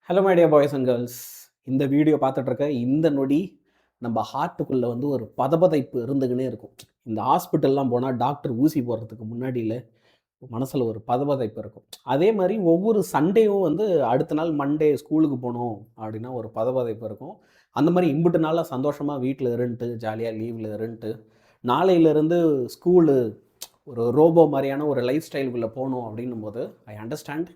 Hello my dear boys and girls. இந்த video பார்த்துட்டு இருக்க இந்த நொடி நம்ம ஹார்ட்டுக்குள்ளே வந்து ஒரு பதபதைப்பு இருந்துக்கினே இருக்கும். இந்த ஹாஸ்பிட்டல்லாம் போனால் டாக்டர் ஊசி போடுறதுக்கு முன்னாடியில் மனசில் ஒரு பதபதைப்பு இருக்கும். அதே மாதிரி ஒவ்வொரு சண்டேவும் வந்து அடுத்த நாள் மண்டே ஸ்கூலுக்கு போகணும் அப்படின்னா ஒரு பதபதைப்பு இருக்கும். அந்த மாதிரி இம்புட்டு நாளாக சந்தோஷமாக வீட்டில் இருந்துட்டு ஜாலியாக லீவில் இருந்துட்டு நாளையிலேருந்து ஸ்கூலு ஒரு ரோபோ மாதிரியான ஒரு லைஃப் ஸ்டைலுக்குள்ளே போகணும் அப்படின்னும் போது ஐ அண்டர்ஸ்டாண்ட்.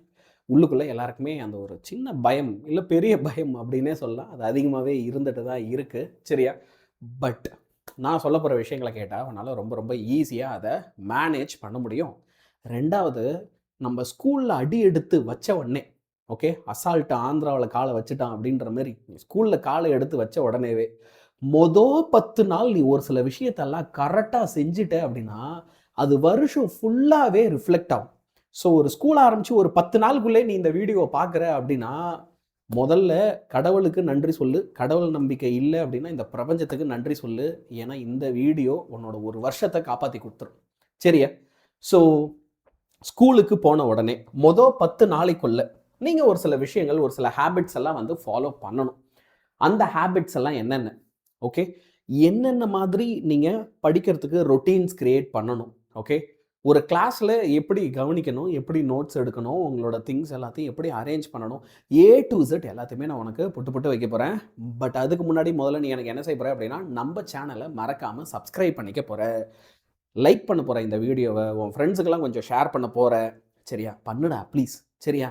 உள்ளுக்குள்ளே எல்லாருக்குமே அந்த ஒரு சின்ன பயம், இல்லை பெரிய பயம் அப்படின்னே சொல்லலாம். அது அதிகமாகவே இருந்துட்டு தான் இருக்குது. சரியா? பட் நான் சொல்ல போகிற விஷயங்களை கேட்டால் அவனால் ரொம்ப ரொம்ப ஈஸியாக அதை மேனேஜ் பண்ண முடியும். ரெண்டாவது, நம்ம ஸ்கூலில் அடி எடுத்து வச்ச உடனே, ஓகே, அசால்ட்டு ஆந்திராவில் காலை வச்சுட்டான் அப்படின்ற மாதிரி ஸ்கூலில் காலை எடுத்து வச்ச உடனேவே 10 நாள் நீ ஒரு சில விஷயத்தெல்லாம் கரெக்டாக செஞ்சுட்ட அப்படின்னா அது வருஷம் ஃபுல்லாகவே ரிஃப்ளெக்ட் ஆகும். ஸோ ஒரு ஸ்கூல் ஆரம்பித்து ஒரு 10 நாளுக்குள்ளே நீ இந்த வீடியோவை பார்க்குற அப்படின்னா முதல்ல கடவுளுக்கு நன்றி சொல்லு. கடவுள் நம்பிக்கை இல்லை அப்படின்னா இந்த பிரபஞ்சத்துக்கு நன்றி சொல்லு. ஏன்னா இந்த வீடியோ உன்னோட ஒரு வருஷத்தை காப்பாற்றி கொடுத்துரும். சரியா? ஸோ ஸ்கூலுக்கு போன உடனே 10 நாளைக்குள்ள நீங்கள் ஒரு சில விஷயங்கள், ஒரு சில ஹேபிட்ஸ் எல்லாம் வந்து ஃபாலோ பண்ணணும். அந்த ஹேபிட்ஸ் எல்லாம் என்னென்ன? ஓகே, என்னென்ன மாதிரி நீங்கள் படிக்கிறதுக்கு ரொட்டீன்ஸ் கிரியேட் பண்ணணும். ஓகே, ஒரு கிளாஸில் எப்படி கவனிக்கணும், எப்படி நோட்ஸ் எடுக்கணும், உங்களோட திங்ஸ் எல்லாத்தையும் எப்படி அரேஞ்ச் பண்ணணும், A to Z எல்லாத்தையுமே நான் உனக்கு புட்டு வைக்க போகிறேன். பட் அதுக்கு முன்னாடி முதல்ல நீ எனக்கு என்ன செய்ய போகிற அப்படின்னா, நம்ம சேனலை மறக்காமல் சப்ஸ்கிரைப் பண்ணிக்க போகிற, லைக் பண்ண போகிற, இந்த வீடியோவை உன் ஃப்ரெண்ட்ஸுக்கெல்லாம் கொஞ்சம் ஷேர் பண்ண போகிற. சரியா? பண்ணுடா ப்ளீஸ். சரியா?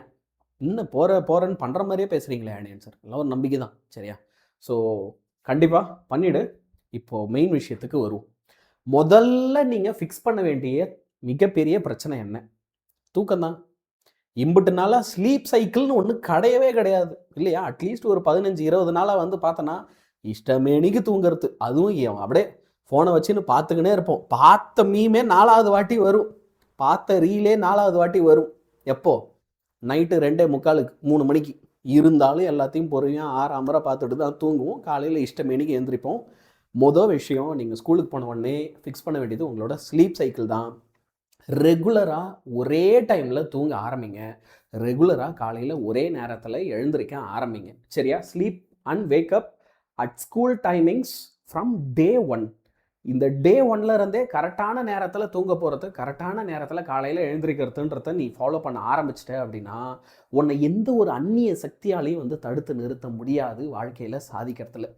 இன்னும் போகிறேன்னு பண்ணுற மாதிரியே பேசுகிறீங்களே ஆனியன் சார், எல்லாம் ஒரு நம்பிக்கை தான். சரியா? ஸோ கண்டிப்பாக பண்ணிவிடு. இப்போது மெயின் விஷயத்துக்கு வருவோம். முதல்ல நீங்கள் ஃபிக்ஸ் பண்ண வேண்டிய மிகப்பெரிய பிரச்சனை என்ன? தூக்கம்தான். இம்புட்டு நாளாக ஸ்லீப் சைக்கிள்னு ஒன்று கிடையவே கிடையாது இல்லையா? அட்லீஸ்ட் ஒரு 15-20 நாளாக வந்து பார்த்தோன்னா இஷ்டமேனிக்கு தூங்குறது. அதுவும் அப்படியே ஃபோனை வச்சுன்னு பார்த்துக்கினே இருப்போம். பார்த்த மீமே 4வது வாட்டி வரும், பார்த்த ரீலே 4வது வாட்டி வரும். எப்போ? நைட்டு 2:45 3 மணிக்கு. இருந்தாலும் எல்லாத்தையும் பொறுமையாக 6 முறை பார்த்துட்டு தான் தூங்குவோம். காலையில் இஷ்டமேனிக்கு எழுந்திரிப்போம். மொதல் விஷயம், நீங்கள் ஸ்கூலுக்கு போன உடனே ஃபிக்ஸ் பண்ண வேண்டியது உங்களோட ஸ்லீப் சைக்கிள் தான். ரெகுலராக ஒரே டைமில் தூங்க ஆரம்பிங்க. ரெகுலராக காலையில் ஒரே நேரத்தில் எழுந்திரிக்க ஆரம்பிங்க. சரியா? Sleep and wake up at school timings from day 1. இந்த டே 1ல இருந்தே கரெக்டான நேரத்தில் தூங்க போகிறது, கரெக்டான நேரத்தில் காலையில் எழுந்திரிக்கிறதுன்றத நீ ஃபாலோ பண்ண ஆரம்பிச்சிட்ட அப்படின்னா உன்னை எந்த ஒரு அந்நிய சக்தியாலையும் வந்து தடுத்து நிறுத்த முடியாது வாழ்க்கையில் சாதிக்கிறதுல.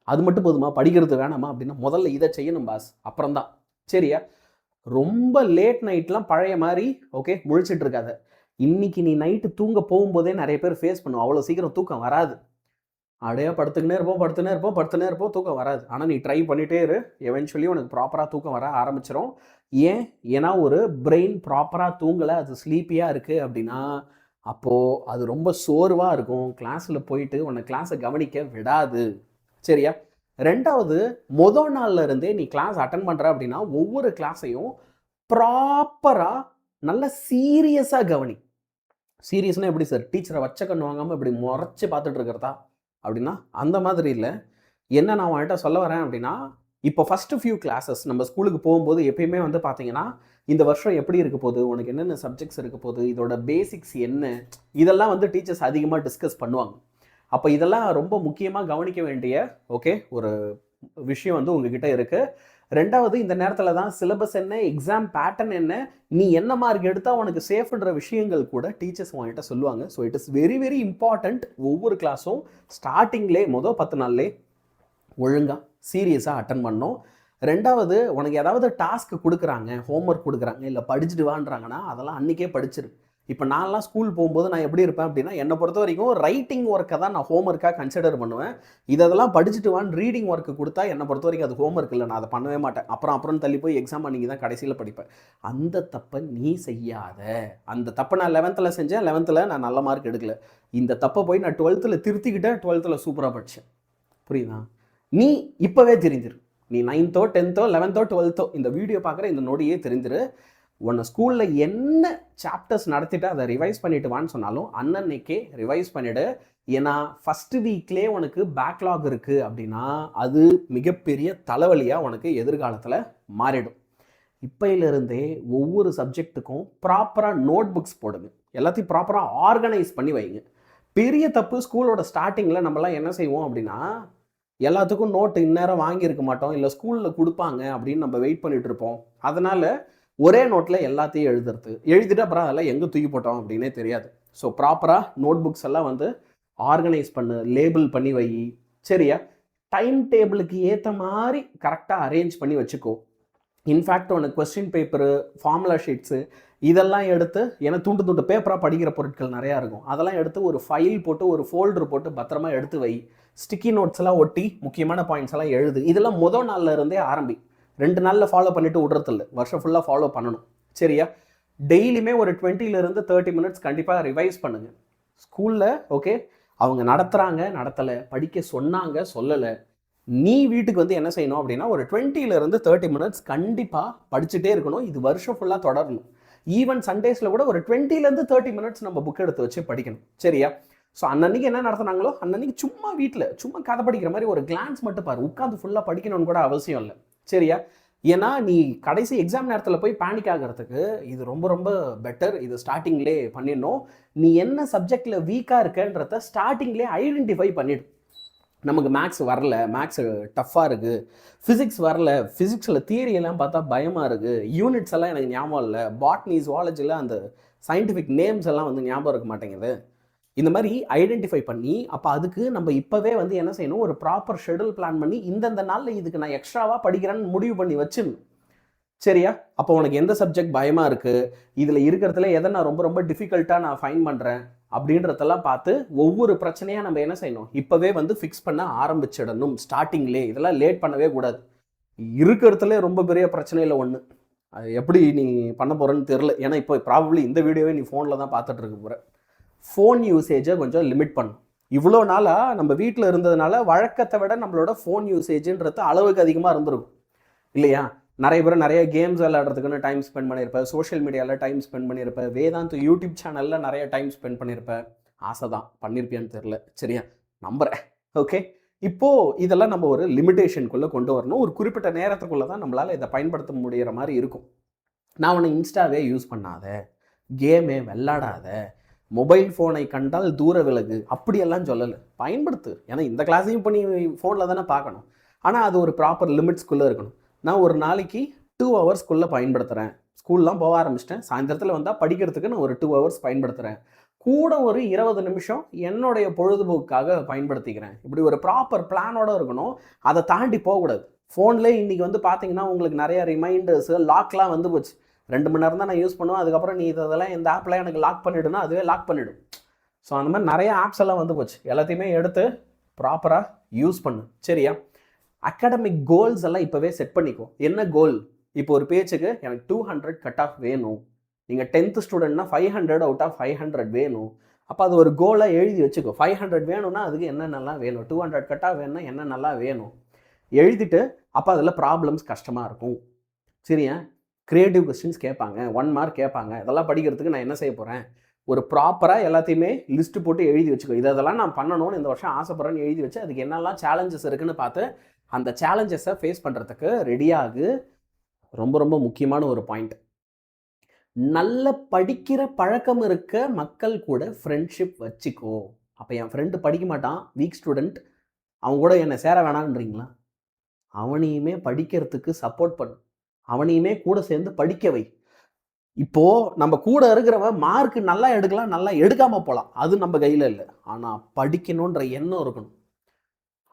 அது மட்டும் போதுமா? படிக்கிறது வேணாமா அப்படின்னா முதல்ல இதை செய்யணும் பாஸ், அப்புறம்தான். சரியா? ரொம்ப லேட் நைட்லாம் பழைய மாதிரி ஓகே முழிச்சிட்டு இருக்காத. இன்னைக்கு நீ நைட்டு தூங்க போகும்போதே நிறைய பேர் ஃபேஸ் பண்ணுவோம். அவ்வளோ சீக்கிரம் தூக்கம் வராது. அப்படியே படுத்துக்கினே இருப்போம், தூக்கம் வராது. ஆனால் நீ ட்ரை பண்ணிகிட்டே இரு. எவென்ச்சுவலி உனக்கு ப்ராப்பராக தூக்கம் வர ஆரம்பிச்சிடும். ஏன்னா ஒரு பிரெயின் ப்ராப்பராக தூங்கலை, அது ஸ்லீப்பியாக இருக்குது அப்படின்னா அப்போது அது ரொம்ப சோர்வாக இருக்கும். கிளாஸில் போயிட்டு உன்னை கிளாஸை கவனிக்க விடாது. சரியா? ரெண்டாவது, முதல் நாள்ல இருந்தே நீ கிளாஸ் அட்டன் பண்ணுற அப்படின்னா ஒவ்வொரு கிளாஸையும் ப்ராப்பராக நல்ல சீரியஸாக கவனி. சீரியஸ்னால் எப்படி சார்? டீச்சரை வச்ச கண்ணு வாங்காமல் இப்படி முறைச்சி பார்த்துட்டு இருக்கிறதா அப்படின்னா அந்த மாதிரி இல்லை. என்ன நான் அவன்கிட்ட சொல்ல வரேன் அப்படின்னா, இப்போ ஃபஸ்ட்டு ஃபியூ கிளாஸஸ் நம்ம ஸ்கூலுக்கு போகும்போது எப்பயுமே வந்து பார்த்தீங்கன்னா இந்த வருஷம் எப்படி இருக்க போகுது, உனக்கு என்னென்ன சப்ஜெக்ட்ஸ் இருக்க போகுது, இதோட பேசிக்ஸ் என்ன, இதெல்லாம் வந்து டீச்சர்ஸ் அதிகமாக டிஸ்கஸ் பண்ணுவாங்க. அப்போ இதெல்லாம் ரொம்ப முக்கியமாக கவனிக்க வேண்டிய ஓகே ஒரு விஷயம் வந்து உங்ககிட்ட இருக்குது. ரெண்டாவது, இந்த நேரத்தில் தான் சிலபஸ் என்ன, எக்ஸாம் பேட்டர்ன் என்ன, நீ என்ன மார்க் எடுத்தால் உனக்கு சேஃப்ன்ற விஷயங்கள் கூட டீச்சர்ஸ் உங்ககிட்ட சொல்லுவாங்க. So it is very very important. ஒவ்வொரு கிளாஸும் ஸ்டார்டிங்லேயே 10 நாள்லேயே ஒழுங்காக சீரியஸாக அட்டன் பண்ணணும். ரெண்டாவது, உனக்கு ஏதாவது டாஸ்க் கொடுக்குறாங்க, ஹோம்ஒர்க் கொடுக்குறாங்க, இல்லை படிச்சுட்டு வான்றாங்கன்னா அதெல்லாம் அன்றைக்கே படிச்சிரு. இப்போ நான்லாம் ஸ்கூல் போகும்போது நான் எப்படி இருப்பேன் அப்படின்னா, என்னை பொறுத்த வரைக்கும் ரைட்டிங் ஒர்க்கை தான் நான் ஹோம்ஒர்க்காக கன்சிடர் பண்ணுவேன். இதெல்லாம் படிச்சுட்டு வான்னு ரீடிங் ஒர்க்கு கொடுத்தா என்னை பொறுத்த வரைக்கும் அது ஹோம்ஒர்க் இல்லை, நான் அதை பண்ணவே மாட்டேன். அப்புறம் தள்ளி போய் எக்ஸாம் அன்றைக்கி தான் கடைசியில் படிப்பேன். அந்த தப்பை நீ செய்யாத. அந்த தப்பை நான் 11th செஞ்சேன், 11th நான் நல்ல மார்க் எடுக்கல. இந்த தப்பை போய் நான் 12th திருத்திக்கிட்டேன், 12th சூப்பராக படித்தேன். புரியுதா? நீ இப்போவே தெரிஞ்சிரு. நீ 9th 10th 11th 12th இந்த வீடியோ பார்க்குற இந்த நொடியே தெரிஞ்சிரு. உன்னை ஸ்கூலில் என்ன சாப்டர்ஸ் நடத்திட்டு அதை ரிவைஸ் பண்ணிட்டு வான்னு சொன்னாலும் அன்னன்னைக்கே ரிவைஸ் பண்ணிவிடு. ஏன்னா ஃபஸ்ட்டு வீக்லேயே உனக்கு பேக்லாக் இருக்குது அப்படின்னா அது மிகப்பெரிய தலைவலியாக உனக்கு எதிர்காலத்தில் மாறிடும். இப்போயிலிருந்தே ஒவ்வொரு சப்ஜெக்ட்டுக்கும் ப்ராப்பராக நோட் புக்ஸ் போடுங்க. எல்லாத்தையும் ப்ராப்பராக ஆர்கனைஸ் பண்ணி வைங்க. பெரிய தப்பு ஸ்கூலோட ஸ்டார்டிங்கில் நம்மலாம் என்ன செய்வோம் அப்படின்னா, எல்லாத்துக்கும் நோட்டு இந்நேரம் வாங்கியிருக்க மாட்டோம். இல்ல ஸ்கூல்ல குடுப்பாங்க அப்படின்னு நம்ம வெயிட் பண்ணிட்டு இருப்போம். அதனால ஒரே நோட்ல எல்லாத்தையும் எழுதுறது. எழுதிட்டு அப்புறம் அதெல்லாம் எங்க தூக்கி போட்டோம் அப்படின்னே தெரியாது. ஸோ ப்ராப்பரா நோட் புக்ஸ் எல்லாம் வந்து ஆர்கனைஸ் பண்ணு, லேபிள் பண்ணி வை. சரியா? டைம் டேபிளுக்கு ஏத்த மாரி கரெக்ட்டா அரேஞ்ச் பண்ணி வச்சுக்கோ. இன்ஃபேக்ட் உனக்கு கொஸ்டின் பேப்பரு, ஃபார்முலா ஷீட்ஸு இதெல்லாம் எடுத்து ஏன்னா துண்டு துண்டு பேப்பராக படிக்கிற பொருட்கள் நிறையா இருக்கும். அதெல்லாம் எடுத்து ஒரு ஃபைல் போட்டு, ஒரு ஃபோல்டர் போட்டு பத்திரமா எடுத்து வை. ஸ்டிக்கி நோட்ஸ் எல்லாம் ஒட்டி முக்கியமான பாயிண்ட்ஸ் எல்லாம் எழுது. இதெல்லாம் முதல் நாள்ல இருந்தே ஆரம்பி. 2 நாளில் ஃபாலோ பண்ணிட்டு விட்றதில்ல. வருஷம் ஃபுல்லாக ஃபாலோ பண்ணணும். சரியா? டெய்லியுமே ஒரு 20லேருந்து 30 மினிட்ஸ் கண்டிப்பாக ரிவைஸ் பண்ணுங்க. ஸ்கூலில் ஓகே அவங்க நடத்துகிறாங்க, நடத்தலை, படிக்க சொன்னாங்க, சொல்லலை. நீ வீட்டுக்கு வந்து என்ன செய்யணும் அப்படின்னா ஒரு 20லேருந்து 30 மினிட்ஸ் கண்டிப்பாக படிச்சுட்டே இருக்கணும். இது வருஷம் ஃபுல்லாக தொடரணும். ஈவன் சண்டேஸில் கூட ஒரு 20லேருந்து 30 மினிட்ஸ் நம்ம புக் எடுத்து வச்சு படிக்கணும். சரியா? ஸோ அன்னன்னைக்கு என்ன நடத்துனாங்களோ அன்னன்னைக்கு சும்மா வீட்டில் சும்மா கதை படிக்கிற மாதிரி ஒரு கிளான்ஸ் மட்டும் பாரு. உட்காந்து ஃபுல்லாக படிக்கணும்னு கூட அவசியம் இல்லை. சரியா? ஏன்னா நீ கடைசி எக்ஸாம் நேரத்தில் போய் பேனிக் ஆகிறதுக்கு இது ரொம்ப ரொம்ப பெட்டர். இது ஸ்டார்டிங்லேயே பண்ணிடணும். நீ என்ன சப்ஜெக்டில் வீக்காக இருக்கன்றத ஸ்டார்டிங்லேயே ஐடென்டிஃபை பண்ணிடும். நமக்கு மேக்ஸ் வரல, மேக்ஸ் டஃப்பாக இருக்குது, ஃபிசிக்ஸ் வரல, ஃபிசிக்ஸில் தியரியெல்லாம் பார்த்தா பயமாக இருக்குது, யூனிட்ஸ் எல்லாம் எனக்கு ஞாபகம் இல்லை, பாட்னி ஜுவாலஜியில் அந்த சயின்டிஃபிக் நேம்ஸ் எல்லாம் வந்து ஞாபகம் இருக்க மாட்டேங்குது. இந்த மாதிரி ஐடென்டிஃபை பண்ணி அப்போ அதுக்கு நம்ம இப்போவே வந்து என்ன செய்யணும், ஒரு ப்ராப்பர் ஷெடியூல் பிளான் பண்ணி இந்தந்த நாளில் இதுக்கு நான் எக்ஸ்ட்ராவாக படிக்கிறேன்னு முடிவு பண்ணி வச்சிடணும். சரியா? அப்போ உனக்கு எந்த சப்ஜெக்ட் பயமாக இருக்குது, இதில் இருக்கிறதுல எதை நான் ரொம்ப ரொம்ப டிஃபிகல்ட்டாக நான் ஃபைன் பண்ணுறேன் அப்படின்றதெல்லாம் பார்த்து ஒவ்வொரு பிரச்சனையாக நம்ம என்ன செய்யணும், இப்போவே வந்து ஃபிக்ஸ் பண்ண ஆரம்பிச்சிடணும். ஸ்டார்டிங்லேயே இதெல்லாம் லேட் பண்ணவே கூடாது. இருக்கிறதுல ரொம்ப பெரிய பிரச்சனையில் ஒன்று. அது எப்படி நீ பண்ண போகிறேன்னு தெரில. ஏன்னா இப்போ ப்ராபப்ளி இந்த வீடியோவே நீ ஃபோனில் தான் பார்த்துட்டு இருக்க போகிற. ஃபோன் யூசேஜை கொஞ்சம் லிமிட் பண்ணும். இவ்வளோ நாளாக நம்ம வீட்டில் இருந்ததுனால வழக்கத்தை விட நம்மளோட ஃபோன் யூசேஜுன்றது அளவுக்கு அதிகமாக இருந்திருக்கும் இல்லையா? நிறைய பேர் நிறைய கேம்ஸ் விளையாடுறதுக்குன்னு டைம் ஸ்பெண்ட் பண்ணியிருப்பேன், சோஷியல் மீடியாவில் டைம் ஸ்பெண்ட் பண்ணியிருப்பேன், வேதாந்த் யூடியூப் சேனலில் நிறைய டைம் ஸ்பெண்ட் பண்ணியிருப்பேன். ஆசை தான், பண்ணியிருப்பியான்னு தெரில. சரியா? நம்புகிறேன். ஓகே, இப்போது இதெல்லாம் நம்ம ஒரு லிமிட்டேஷனுக்குள்ளே கொண்டு வரணும். ஒரு குறிப்பிட்ட நேரத்துக்குள்ளே தான் நம்மளால் இதை பயன்படுத்த முடிகிற மாதிரி இருக்கும். நான் உன்னை இன்ஸ்டாவே யூஸ் பண்ணாத, கேமே விளாடாத, மொபைல் ஃபோனை கண்டால் தூர விலகு அப்படியெல்லாம் சொல்லலை. பயன்படுத்து. ஏன்னா இந்த கிளாஸையும் இப்போ நீ ஃபோனில் தானே பார்க்கணும். ஆனால் அது ஒரு ப்ராப்பர் லிமிட்ஸ்குள்ளே இருக்கணும். நான் ஒரு நாளைக்கு 2 ஹவர்ஸ்க்குள்ளே பயன்படுத்துகிறேன். ஸ்கூல்லாம் போக ஆரம்பிச்சிட்டேன். சாயந்தரத்தில் வந்தால் படிக்கிறதுக்கு நான் ஒரு 2 ஹவர்ஸ் பயன்படுத்துகிறேன். கூட ஒரு 20 நிமிஷம் என்னுடைய பொழுதுபோக்குக்காக பயன்படுத்திக்கிறேன். இப்படி ஒரு ப்ராப்பர் பிளானோடு இருக்கணும். அதை தாண்டி போகக்கூடாது. ஃபோன்லேயே இன்றைக்கி வந்து பார்த்தீங்கன்னா உங்களுக்கு நிறைய ரிமைண்டர்ஸு லாக்லாம் வந்து போச்சு. 2 மணி நேரம் தான் நான் யூஸ் பண்ணுவேன், அதுக்கப்புறம் நீ இதெல்லாம் இந்த ஆப்பில் எனக்கு லாக் பண்ணிவிடுனா அதுவே லாக் பண்ணிவிடும். ஸோ அந்த மாதிரி நிறைய ஆப்ஸ் எல்லாம் வந்து போச்சு. எல்லாத்தையுமே எடுத்து ப்ராப்பராக யூஸ் பண்ணு. சரியா? அகாடமிக் கோல்ஸ் எல்லாம் இப்போவே செட் பண்ணிக்கோ. என்ன கோல்? இப்போ ஒரு பேச்சுக்கு எனக்கு 200 கட் ஆஃப் வேணும். நீங்கள் 10th ஸ்டூடெண்ட்னா 500 அவுட் ஆஃப் 500 வேணும். அப்போ அது ஒரு கோலாக எழுதி வச்சுக்கோ. 500 வேணும்னா அதுக்கு என்னென்னலாம் வேணும், 200 கட் ஆஃப் வேணும்னா என்னென்னலாம் வேணும் எழுதிட்டு, அப்போ அதில் ப்ராப்ளம்ஸ் கஷ்டமாக இருக்கும். சரியா? கிரியேட்டிவ் கொஸ்டின்ஸ் கேட்பாங்க, 1 மார்க் கேட்பாங்க. இதெல்லாம் படிக்கிறதுக்கு நான் என்ன செய்ய போகிறேன், ஒரு ப்ராப்பராக எல்லாத்தையுமே லிஸ்ட்டு போட்டு எழுதி வச்சுக்கோ. இதெல்லாம் நான் பண்ணணும்னு இந்த வருஷம் ஆசைப்படுறேன்னு எழுதி வச்சு அதுக்கு என்னெல்லாம் சேலஞ்சஸ் இருக்குன்னு பார்த்து அந்த சேலஞ்சஸை ஃபேஸ் பண்ணுறதுக்கு ரெடியாகு. ரொம்ப ரொம்ப முக்கியமான ஒரு பாயிண்ட். நல்ல படிக்கிற பழக்கம் இருக்க மக்கள் கூட ஃப்ரெண்ட்ஷிப் வச்சுக்கோ. அப்போ என் ஃப்ரெண்டு படிக்க மாட்டான், வீக் ஸ்டூடெண்ட், அவன் கூட என்னை சேர வேணான்றீங்களா? அவனையுமே படிக்கிறதுக்கு சப்போர்ட் பண்ணு. அவனையுமே கூட சேர்ந்து படிக்க வை. இப்போது நம்ம கூட இருக்கிறவன் மார்க் நல்லா எடுக்கலாம், நல்லா எடுக்காமல் போகலாம், அது நம்ம கையில் இல்லை. ஆனால் படிக்கணுன்ற எண்ணம் இருக்கணும்.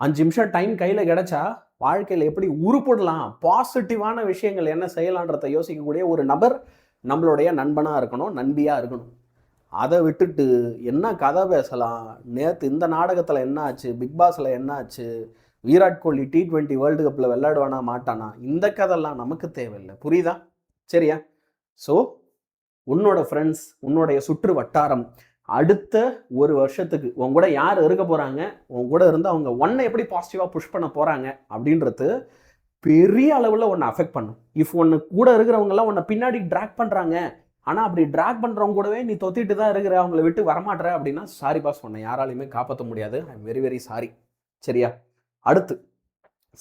5 நிமிஷம் டைம் கையில் கிடைச்சா வாழ்க்கையில் எப்படி உருப்படலாம், பாசிட்டிவான விஷயங்கள் என்ன செய்யலான்றதை யோசிக்கக்கூடிய ஒரு நபர் நம்மளுடைய நண்பனாக இருக்கணும், நண்பியாக இருக்கணும். அதை விட்டுட்டு என்ன கதை பேசலாம், நேற்று இந்த நாடகத்தில் என்ன ஆச்சு, பிக் பாஸில் என்ன ஆச்சு, விராட் கோலி T20 வேர்ல்டு கப்பில் விளையாடுவானா மாட்டானா, இந்த கதையெல்லாம் நமக்கு தேவையில்லை. புரியுதா? சரியா? ஸோ உன்னோட ஃப்ரெண்ட்ஸ், உன்னுடைய சுற்று வட்டாரம் அடுத்த ஒரு வருஷத்துக்கு உன் கூட யார் இருக்க போகிறாங்க, உன் கூட இருந்து அவங்க ஒன்றை எப்படி பாசிட்டிவாக புஷ் பண்ண போகிறாங்க அப்படின்றது பெரிய அளவில் ஒன்று அஃபெக்ட் பண்ணும். இஃப் ஒன்று கூட இருக்கிறவங்கெல்லாம் உன்னை பின்னாடி ட்ராக் பண்ணுறாங்க, ஆனால் அப்படி ட்ராக் பண்ணுறவங்க கூடவே நீ தொத்திட்டு தான் இருக்கிற, அவங்கள விட்டு வரமாட்டுற அப்படின்னா சாரி பாஸ், உன்னை யாராலையுமே காப்பாற்ற முடியாது. I am very very sorry. சரியா? அடுத்து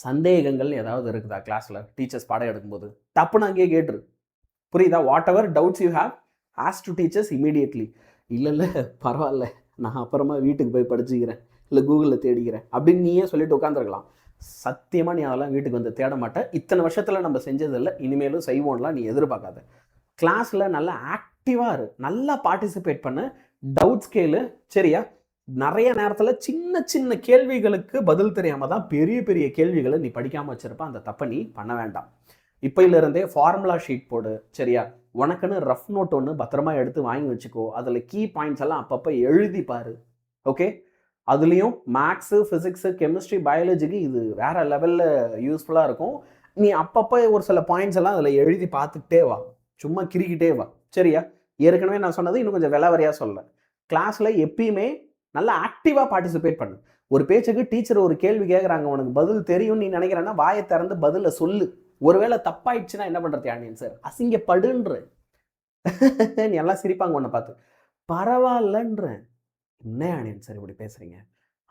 சந்தேகங்கள் ஏதாவது இருக்குதா கிளாஸில், டீச்சர்ஸ் பாடம் எடுக்கும்போது டப்புன்னு அங்கேயே கேட்டுரு. புரியுதா? What ever doubts you have ask to teachers immediately. இல்லை பரவாயில்ல, நான் அப்புறமா வீட்டுக்கு போய் படிச்சுக்கிறேன், இல்லை கூகுளில் தேடிக்கிறேன் அப்படின்னு நீயே சொல்லிட்டு உட்காந்துருக்கலாம். சத்தியமாக நீ அதெல்லாம் வீட்டுக்கு வந்து தேட மாட்டேன். இத்தனை வருஷத்தில் நம்ம செஞ்சதில்லை, இனிமேலும் செய்வோம்லாம் நீ எதிர்பார்க்காத. கிளாஸில் நல்லா ஆக்டிவாக இரு, நல்லா பார்ட்டிசிபேட் பண்ணு, டவுட்ஸ் கேளு, சரியா? நிறைய நேரத்தில் சின்ன சின்ன கேள்விகளுக்கு பதில் தெரியாமல் தான் பெரிய பெரிய கேள்விகளை நீ படிக்காமல் வச்சிருப்ப. அந்த தப்பை நீ பண்ண வேண்டாம். இப்போலேருந்தே ஃபார்முலா ஷீட் போடு, சரியா? உனக்குன்னு ரஃப் நோட் ஒன்று பத்திரமா எடுத்து வாங்கி வச்சுக்கோ. அதில் கீ பாயிண்ட்ஸ் எல்லாம் அப்பப்போ எழுதி பாரு, ஓகே? அதுலேயும் மேக்ஸு, ஃபிசிக்ஸு, கெமிஸ்ட்ரி, பயாலஜிக்கு இது வேறு லெவலில் யூஸ்ஃபுல்லாக இருக்கும். நீ அப்பப்போ ஒரு சில பாயிண்ட்ஸ் எல்லாம் அதில் எழுதி பார்த்துக்கிட்டே வா, சும்மா கிரிக்கிட்டே வா, சரியா? ஏற்கனவே நான் சொன்னது இன்னும் கொஞ்சம் விலாவரியாக சொல்ல. கிளாஸில் எப்பயுமே நல்லா ஆக்டிவாக பார்ட்டிசிபேட் பண்ணு. ஒரு பேச்சுக்கு டீச்சர் ஒரு கேள்வி கேட்குறாங்க, உனக்கு பதில் தெரியும்னு நீ நினைக்கிறேன்னா வாயை திறந்து பதிலை சொல்லு. ஒருவேளை தப்பாயிடுச்சுன்னா என்ன பண்ணுறது ஆனியன் சார்? அசிங்கப்படுன்ற. நீ எல்லாம் சிரிப்பாங்க உன்னை பார்த்து. பரவாயில்லன்ற. என்ன ஆனியன் சார் இப்படி பேசுகிறீங்க?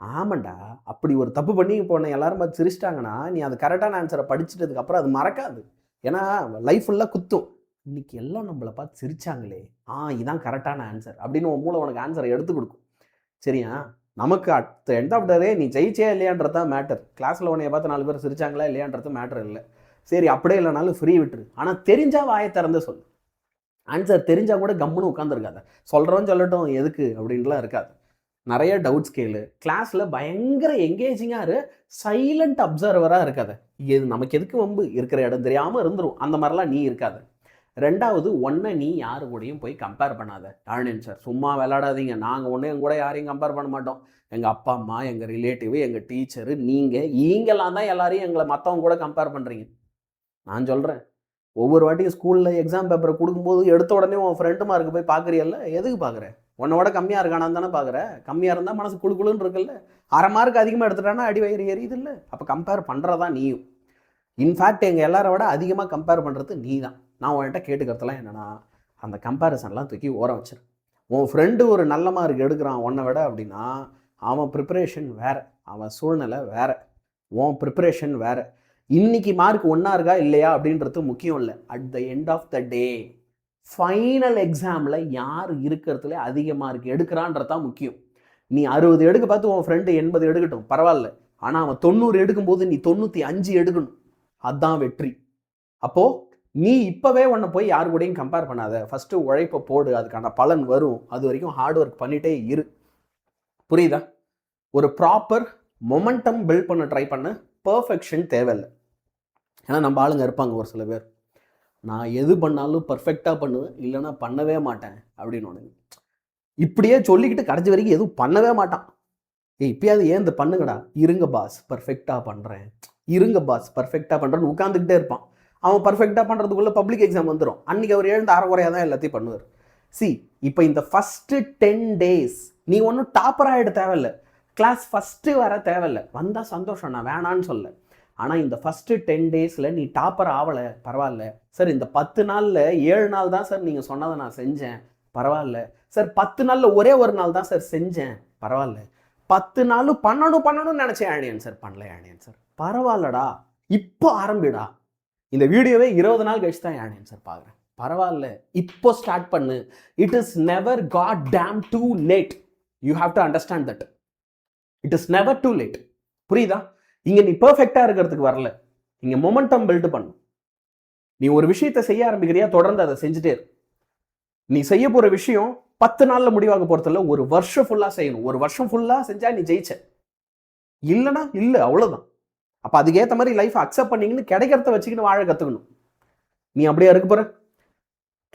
ஆமாண்டா, அப்படி ஒரு தப்பு பண்ணி போன எல்லாரும் பார்த்து சிரிச்சிட்டாங்கன்னா நீ அது கரெக்டான ஆன்சரை படிச்சுட்டதுக்கு அப்புறம் அது மறக்காது. ஏன்னா லைஃப் ஃபுல்லாக குத்தும். இன்னைக்கு எல்லாம் நம்மளை பார்த்து சிரிச்சாங்களே, இதான் கரெக்டான ஆன்சர் அப்படின்னு உன் மூளை உனக்கு ஆன்சரை எடுத்து கொடுக்கும், சரியா? நமக்கு அட் எண்ட் ஆஃப் த டே நீ ஜெயிச்சே இல்லையான்றது தான் மேட்டர். கிளாஸில் உன்னைய பார்த்து 4 பேர் சிரிச்சாங்களா இல்லையான்றது மேட்டர் இல்லை. சரி, அப்படியே இல்லைனாலும் ஃப்ரீ விட்டுரு. ஆனால் தெரிஞ்சா வாயை திறந்து சொல்லு. ஆன்சர் தெரிஞ்சால் கூட கம்முன்னு உட்காந்துருக்காத. சொல்கிறவன் சொல்லட்டும் எதுக்கு அப்படின்லாம் இருக்காது. நிறைய டவுட்ஸ் கேளு. கிளாஸில் பயங்கர எங்கேஜிங்காக இரு, சைலண்ட் அப்சர்வராக இருக்காத. இது நமக்கு எதுக்கு வம்பு, இருக்கிற இடம் தெரியாமல் இருந்துரும், அந்த மாதிரிலாம் நீ இருக்காத. ரெண்டாவது, ஒன்றை நீ யாரு கூடயும் போய் கம்பேர் பண்ணாத. ஆனியன் சார் சும்மா விளையாடாதீங்க, நாங்கள் ஒன்று எங்க கூட யாரையும் கம்பேர் பண்ண மாட்டோம். எங்கள் அப்பா அம்மா, எங்கள் ரிலேட்டிவ், எங்கள் டீச்சரு, நீங்களாம் தான் எல்லாரையும் எங்களை மற்றவங்க கூட கம்பேர் பண்ணுறீங்க. நான் சொல்கிறேன், ஒவ்வொரு வாட்டியும் ஸ்கூலில் எக்ஸாம் பேப்பரை கொடுக்கும்போது எடுத்த உடனே உன் ஃப்ரெண்டு மார்க்கு போய் பார்க்குறியல்ல, எதுக்கு பார்க்குற? உன்னோட கம்மியாக இருக்கானான்னு தானே பார்க்குற. கம்மியாக இருந்தால் மனசு குழுக்குழுன்னு இருக்குல்ல. 1/2 மார்க் அதிகமாக எடுத்துட்டானா அடி வயிறு எரியுது இல்லை? அப்போ கம்பேர் பண்ணுறதா நீயும். இன்ஃபேக்ட் எங்கள் எல்லாரை விட அதிகமாக கம்பேர் பண்ணுறது நீ தான். நான் உன்கிட்ட கேட்டுக்கிறதுலாம் என்னென்னா, அந்த கம்பேரிசன்லாம் தூக்கி ஓரம் வச்சிரு. உன் ஃப்ரெண்டு ஒரு நல்ல மார்க் எடுக்கிறான் உன்னை விட அப்படின்னா, அவன் ப்ரிப்பரேஷன் வேறு, அவன் சூழ்நிலை வேறு, உன் ப்ரிப்பரேஷன் வேறு. இன்னைக்கு மார்க் ஒன்றா இருக்கா இல்லையா அப்படின்றது முக்கியம் இல்லை. At the end of the day final எக்ஸாமில் யார் இருக்கிறதுல அதிக மார்க் எடுக்கிறான்றதான் முக்கியம். நீ 60 எடுக்க பார்த்து உன் ஃப்ரெண்டு 80 எடுக்கட்டும், பரவாயில்ல. ஆனால் அவன் 90 எடுக்கும்போது நீ 95 எடுக்கணும், அதுதான் வெற்றி. அப்போது நீ இப்போவே உன்னை போய் யார் கூடயும் கம்பேர் பண்ணாத. ஃபஸ்ட்டு உழைப்பை போடு, அதுக்கான பலன் வரும். அது வரைக்கும் ஹார்ட் ஒர்க் பண்ணிகிட்டே இரு, புரியுதா? ஒரு ப்ராப்பர் மொமெண்டம் பில்ட் பண்ண ட்ரை பண்ண. பர்ஃபெக்ஷன் தேவையில்லை. ஏன்னா நம்ம ஆளுங்க இருப்பாங்க ஒரு சில பேர், நான் எது பண்ணாலும் பர்ஃபெக்டாக பண்ணுவேன், இல்லைன்னா பண்ணவே மாட்டேன் அப்படின்னு ஒன்று. இப்படியே சொல்லிக்கிட்டு கடைசி வரைக்கும் எதுவும் பண்ணவே மாட்டான். இப்பயாவது ஏன் இந்த பண்ணுங்கடா, இருங்க பாஸ் பர்ஃபெக்டாக பண்ணுறேன், இருங்க பாஸ் பர்ஃபெக்டாக பண்ணுறேன்னு உட்காந்துக்கிட்டே இருப்பான். அவன் பர்ஃபெக்டாக பண்ணுறதுக்குள்ளே பப்ளிக் எக்ஸாம் வந்துடும். அன்றைக்கி அவர் எழுந்து அரைக்குறையாக தான் எல்லாத்தையும் பண்ணுவார். இப்போ இந்த ஃபஸ்ட்டு 10 days நீ ஒன்றும் டாப்பர் ஆகிட தேவையில்லை, கிளாஸ் ஃபஸ்ட்டு வர தேவையில்லை. வந்தால் சந்தோஷம், நான் வேணான்னு சொல்ல. ஆனால் இந்த ஃபஸ்ட்டு 10 daysல நீ டாப்பர் ஆகலை, பரவாயில்ல சார். இந்த 10 நாளில் 7 நாள் தான் சார் நீங்கள் சொன்னதை நான் செஞ்சேன், பரவாயில்ல சார். 10 நாளில் ஒரே ஒரு நாள் தான் சார் செஞ்சேன், பரவாயில்ல. 10 நாள் பண்ணணும்னு நினச்சேன் ஆனியன் சார், பண்ணல ஆனியன் சார், பரவாயில்லடா. இப்போ ஆரம்பிடா. இந்த வீடியோவே 20 நாள் கழிச்சு தான் ஆனியன் சார் பார்க்குறேன், பரவாயில்ல. இப்போ ஸ்டார்ட் பண்ணு. It is never got dam too late. You have to understand that. It is never too late. புரியுதா? இங்கே நீ பர்ஃபெக்டாக இருக்கிறதுக்கு வரல, இங்கே மொமெண்டம் பில்ட் பண்ணு. நீ ஒரு விஷயத்தை செய்ய ஆரம்பிக்கிறியா, தொடர்ந்து அதை செஞ்சுட்டே இரு. நீ செய்ய போகிற விஷயம் 10 நாளில் முடிவாக போகிறதில்ல, ஒரு வருஷம் ஃபுல்லாக செய்யணும். ஒரு வருஷம் ஃபுல்லாக செஞ்சால் நீ ஜெயிச்ச, இல்லைனா இல்லை, அவ்வளோதான். அப்போ அதுக்கேற்ற மாதிரி லைஃப்பை அக்செப்ட் பண்ணிங்கன்னு கிடைக்கிறத வச்சுக்கிட்டு வாழ கற்றுக்கணும். நீ அப்படியே இருக்க போகிற?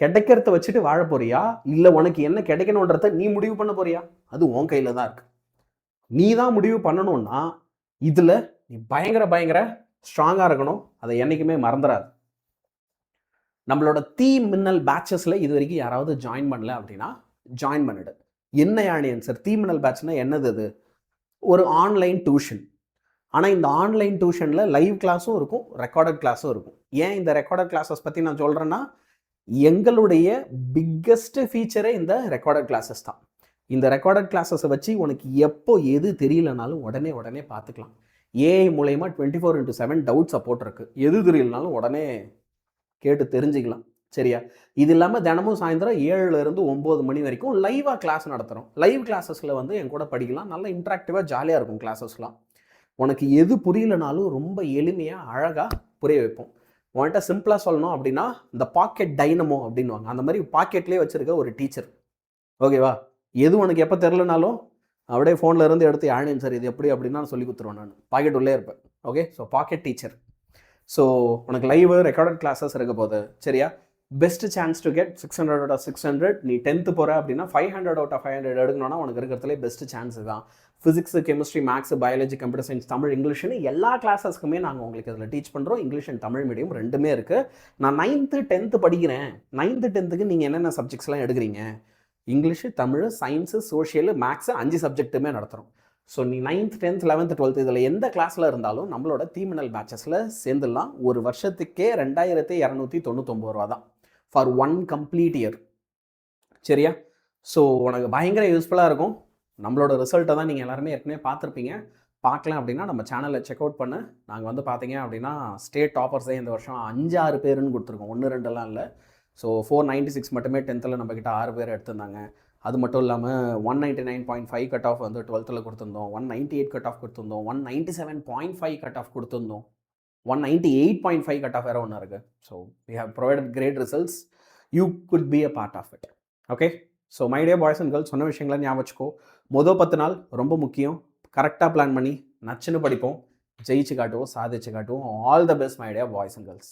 கிடைக்கிறத வச்சுட்டு வாழ போறியா, இல்லை உனக்கு என்ன கிடைக்கணுன்றத நீ முடிவு பண்ண போறியா? அது உன் கையில் தான் இருக்கு. நீ தான் முடிவு பண்ணணும்னா இதில் நீ பயங்கர ஸ்ட்ராங்காக இருக்கணும். அதை என்றைக்குமே மறந்துடாது. நம்மளோட தீ மின்னல் பேட்சஸில் இது வரைக்கும் யாராவது ஜாயின் பண்ணல அப்படின்னா ஜாயின் பண்ணிடு. என்ன ஆனியன் சார் தீ மின்னல் பேட்ச்னா என்னது? அது ஒரு ஆன்லைன் டியூஷன். ஆனால் இந்த ஆன்லைன் டியூஷனில் லைவ் கிளாஸும் இருக்கும், ரெக்கார்டட் கிளாஸும் இருக்கும். ஏன் இந்த ரெக்கார்டட் கிளாஸஸ் பற்றி நான் சொல்கிறேன்னா, எங்களுடைய பிக்கஸ்ட் ஃபீச்சரே இந்த ரெக்கார்டட் கிளாஸஸ் தான். இந்த ரெக்கார்டட் கிளாஸஸை வச்சு உனக்கு எப்போ எது தெரியலனாலும் உடனே பார்த்துக்கலாம். ஏஐ மூலயமா 24/7 டவுட் சப்போர்ட் இருக்குது. எது தெரியலனாலும் உடனே கேட்டு தெரிஞ்சுக்கலாம். சரியா? இது இல்லாம தினமும் சாயந்தரம் 7லேருந்து 9 மணி வரைக்கும் லைவா கிளாஸ் நடத்துறோம். லைவ் கிளாஸஸ்ல வந்து என் கூட படிக்கலாம். நல்லா இன்டராக்டிவா ஜாலியா இருக்கும் கிளாஸஸ்லாம். உனக்கு எது புரியலனாலும் ரொம்ப எளிமையா, அழகா புரிய வைப்போம். உன்கிட்ட சிம்பிளா சொல்லணும் அப்படின்னா, இந்த பாக்கெட் டைனமோ அப்படின்னுவாங்க. அந்த மாரி பாக்கெட்லயே வச்சிருக்க ஒரு டீச்சர். ஓகேவா? எது உனக்கு எப்ப தெரியலனாலும், அப்படியே ஃபோன்ல இருந்து எடுத்து யாழினியம் சார் இது எப்படி அப்படின்னா சொல்லிக் குடுத்துருவேன் நானு. பாக்கெட் உள்ளே இருப்பேன். Okay. So pocket teacher. So உனக்கு லைவ் ரெக்கார்டட் கிளாஸஸ் இருக்க போகுது. சரியா? Best chance to get 600 out of 600. நீ 10th போற அப்படின்னா 500 அவுட் ஆஃப் 500 எடுக்கணும்னா உனக்கு இருக்கிறதுலே பெஸ்ட் சான்ஸ் தான். Physics, chemistry, maths, biology, computer science, Tamil, இங்கிலீஷ்னு எல்லா கிளாஸஸ்க்குமே நாங்கள் உங்களுக்கு இதில் டீச் பண்ணுறோம். இங்கிலீஷ் அண்ட் தமிழ் மீடியம் ரெண்டுமே இருக்குது. நான் 9th 10th படிக்கிறேன். 9th 10th நீங்கள் என்னென்ன சப்ஜெக்ட்ஸ்லாம் எடுக்கிறீங்க? English, Tamil, science, social, maths 5 சப்ஜெக்ட்டுமே நடத்துகிறோம். ஸோ நீ 9th 10th 11th 12th இதில் எந்த கிளாஸில் இருந்தாலும் நம்மளோட தீமினல் பேட்சஸில் சேர்ந்துடலாம். ஒரு வருஷத்துக்கே 2299 தான் ஃபார் 1 கம்ப்ளீட் இயர். சரியா? ஸோ உனக்கு பயங்கர யூஸ்ஃபுல்லாக இருக்கும். நம்மளோட ரிசல்ட்டை தான் நீங்கள் எல்லாருமே ஏற்கனவே பார்த்துருப்பீங்க. பார்க்கலாம் அப்படின்னா நம்ம சேனலை செக் அவுட் பண்ண. நாங்கள் வந்து பார்த்தீங்க அப்படின்னா ஸ்டேட் டாப்பர்ஸே இந்த வருஷம் 5 6 பேருன்னு கொடுத்துருக்கோம். 1 2லாம் இல்லை. ஸோ 496 மட்டுமே 10th நம்மக்கிட்ட 6 பேர் எடுத்திருந்தாங்க. அது மட்டும் இல்லாமல் 199.5 கட் ஆஃப் வந்து 12th கொடுத்துருந்தோம். 198 கட் ஆஃப் கொடுத்துருந்தோம். 197.5 கட் ஆஃப் கொடுத்துருந்தோம். 198.5 கட் ஆஃப் வேறு ஒன்று இருக்குது. So we have provided great results. You could be a part of it. Okay. So my dear boys and girls, சொன்ன விஷயங்களை ஞாபகம் வச்சுக்கோ. மொதல் 10 நாள் ரொம்ப முக்கியம். கரெக்டாக பிளான் பண்ணி நச்சுன்னு படிப்போம். ஜெயிச்சு காட்டுவோம், சாதிச்சு காட்டுவோம். All the best my dear boys and girls.